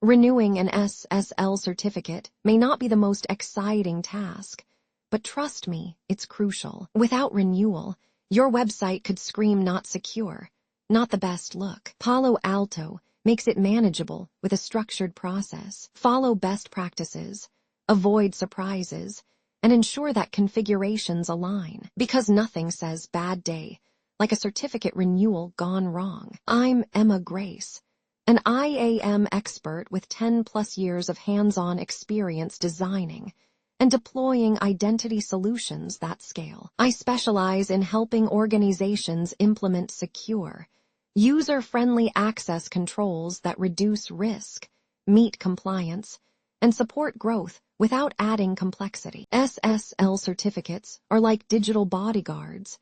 Renewing an SSL certificate may not be the most exciting task, but trust me, it's crucial. Without renewal, your website could scream not secure, not the best look. Palo Alto makes it manageable with a structured process. Follow best practices, avoid surprises, and ensure that configurations align. Because nothing says bad day like a certificate renewal gone wrong. I'm Emma Grace, an IAM expert with 10+ years of hands-on experience designing and deploying identity solutions that scale. I specialize in helping organizations implement secure, user-friendly access controls that reduce risk, meet compliance, and support growth without adding complexity. SSL certificates are like digital bodyguards.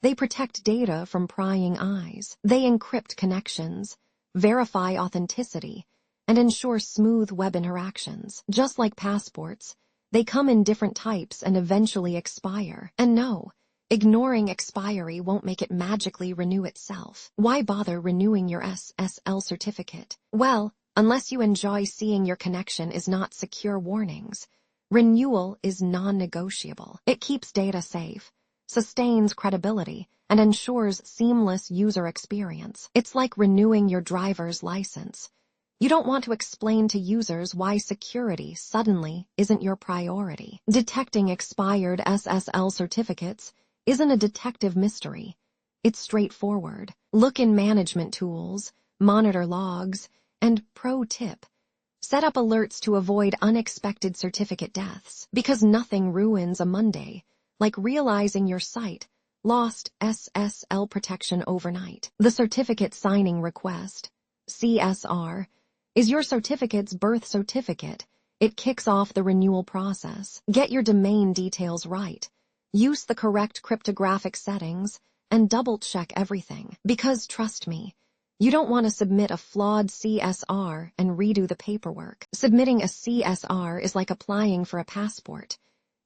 They protect data from prying eyes. They encrypt connections, verify authenticity, and ensure smooth web interactions. Just like passports, they come in different types and eventually expire. And no, ignoring expiry won't make it magically renew itself. Why bother renewing your SSL certificate? Well, unless you enjoy seeing your connection is not secure warnings, renewal is non-negotiable. It keeps data safe, sustains credibility, and ensures seamless user experience. It's like renewing your driver's license. You don't want to explain to users why security suddenly isn't your priority. Detecting expired SSL certificates isn't a detective mystery. It's straightforward. Look in management tools, monitor logs, and pro tip, set up alerts to avoid unexpected certificate deaths. Because nothing ruins a Monday like realizing your site lost SSL protection overnight. The certificate signing request, CSR, is your certificate's birth certificate. It kicks off the renewal process. Get your domain details right, use the correct cryptographic settings, and double-check everything. Because trust me, you don't want to submit a flawed CSR and redo the paperwork. Submitting a CSR is like applying for a passport.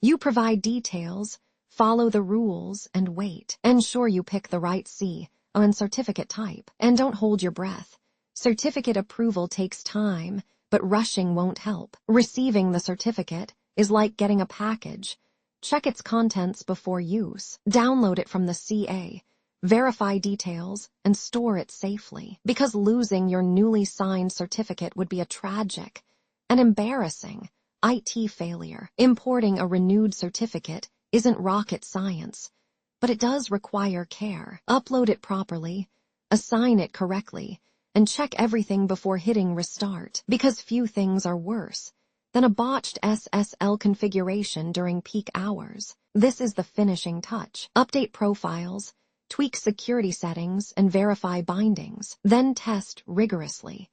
You provide details, follow the rules, and wait. Ensure you pick the right C on certificate type. And don't hold your breath. Certificate approval takes time, but rushing won't help. Receiving the certificate is like getting a package. Check its contents before use. Download it from the CA. Verify details, and store it safely. Because losing your newly signed certificate would be a tragic and embarrassing IT failure. Importing a renewed certificate isn't rocket science, but it does require care. Upload it properly, assign it correctly, and check everything before hitting restart. Because few things are worse than a botched SSL configuration during peak hours. This is the finishing touch. Update profiles, tweak security settings, and verify bindings. Then test rigorously,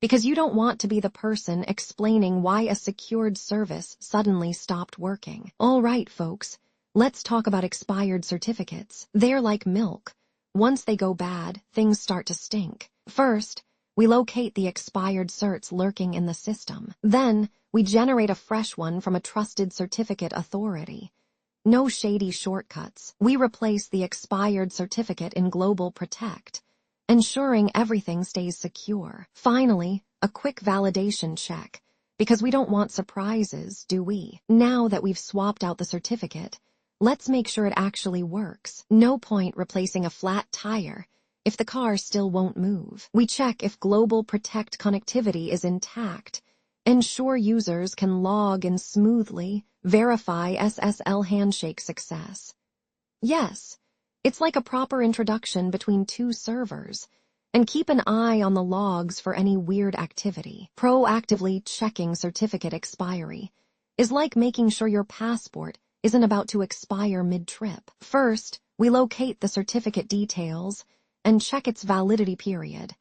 because you don't want to be the person explaining why a secured service suddenly stopped working. All right, folks, let's talk about expired certificates. They're like milk. Once they go bad, things start to stink. First, we locate the expired certs lurking in the system. Then, we generate a fresh one from a trusted certificate authority. No shady shortcuts. We replace the expired certificate in GlobalProtect, ensuring everything stays secure. Finally, a quick validation check, because we don't want surprises, do we? Now that we've swapped out the certificate, let's make sure it actually works. No point replacing a flat tire if the car still won't move. We check if GlobalProtect connectivity is intact, ensure users can log in smoothly, verify SSL handshake success. Yes, it's like a proper introduction between two servers, and keep an eye on the logs for any weird activity. Proactively checking certificate expiry is like making sure your passport isn't about to expire mid-trip. First, we locate the certificate details and check its validity period.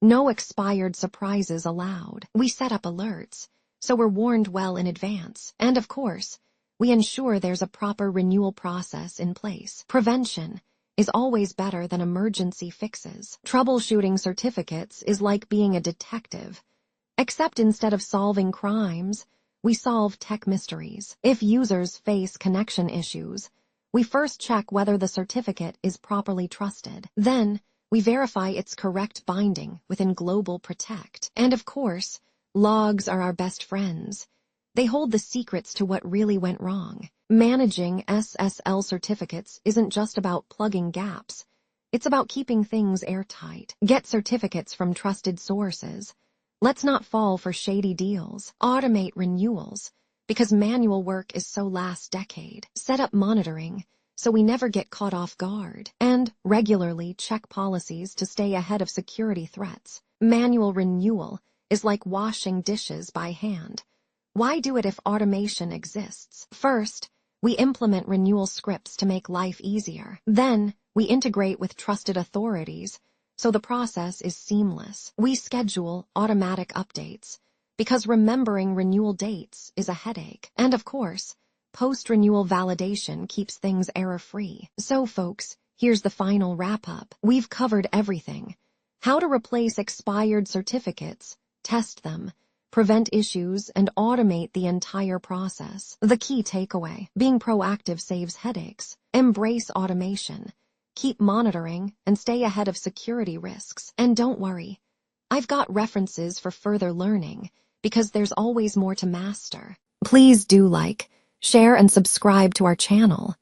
No expired surprises allowed. We set up alerts, so we're warned well in advance. And of course, we ensure there's a proper renewal process in place. Prevention is always better than emergency fixes. Troubleshooting certificates is like being a detective, except instead of solving crimes, we solve tech mysteries. If users face connection issues, we first check whether the certificate is properly trusted. Then, we verify its correct binding within GlobalProtect. And of course, Logs are our best friends. They hold the secrets to what really went wrong. Managing SSL certificates isn't just about plugging gaps. It's about keeping things airtight. Get certificates from trusted sources. Let's not fall for shady deals. Automate renewals, because manual work is so last decade. Set up monitoring, so we never get caught off guard. And regularly check policies to stay ahead of security threats. Manual renewal is like washing dishes by hand. Why do it if automation exists? First, we implement renewal scripts to make life easier. Then, we integrate with trusted authorities, so the process is seamless. We schedule automatic updates, because remembering renewal dates is a headache. And of course, post-renewal validation keeps things error-free. So folks, here's the final wrap-up. We've covered everything. How to replace expired certificates, test them, prevent issues, and automate the entire process. The key takeaway: being proactive saves headaches. Embrace automation. Keep monitoring and stay ahead of security risks. And don't worry, I've got references for further learning, because there's always more to master. Please do like, share, and subscribe to our channel.